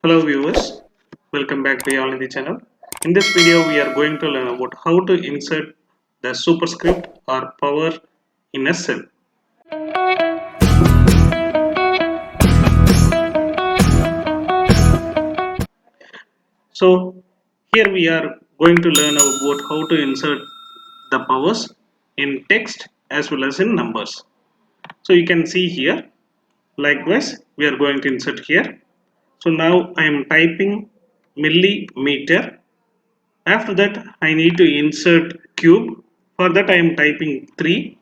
Hello viewers, welcome back to the channel. In this video we are going to learn about how to insert the superscript or power in a cell. So here we are going to learn about how to insert the powers in text as well as in numbers. So you can see here, likewise we are going to insert here. So now I am typing millimeter. After that I need to insert cube. For that I am typing 3.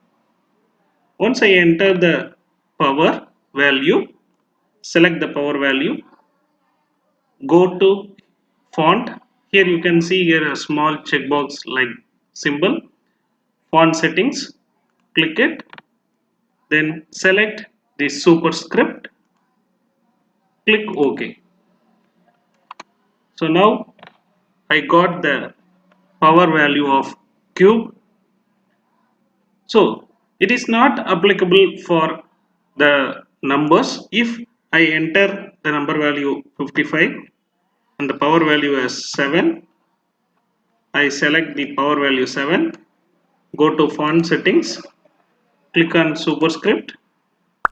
Once I enter the power value, select the power value, go to font. Here you can see here a small checkbox like symbol, font settings, click it, then select the superscript, click OK. So now I got the power value of cube. So it is not applicable for the numbers. If I enter the number value 55 and the power value is 7, I select the power value 7, go to font settings, click on superscript,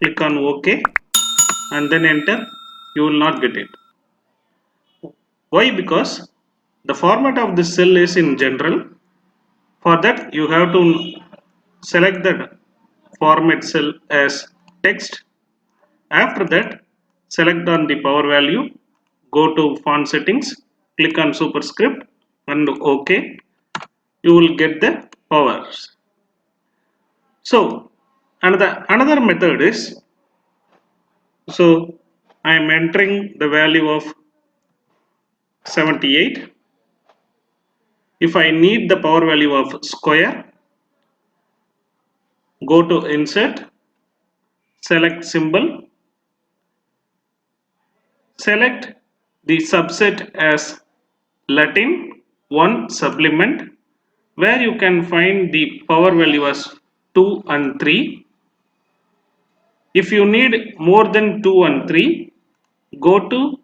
click on OK and then enter, you will not get it. Why? Because the format of this cell is in general. For that you have to select the format cell as text. After that select on the power value, go to font settings, click on superscript and OK. You will get the powers. So another method is, so I am entering the value of 78. If I need the power value of square, go to insert, select symbol, select the subset as Latin 1 supplement, where you can find the power value as 2 and 3. If you need more than 2 and 3, go to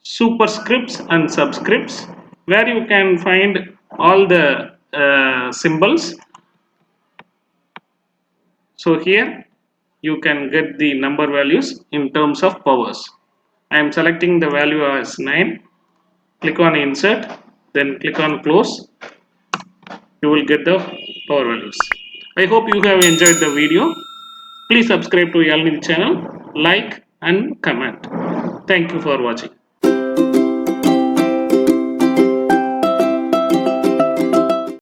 superscripts and subscripts, where you can find all the symbols. So here you can get the number values in terms of powers. I am selecting the value as 9, click on insert, then click on close. You will get the power values. I hope you have enjoyed the video. Please subscribe to the channel, like and comment. Thank you for watching.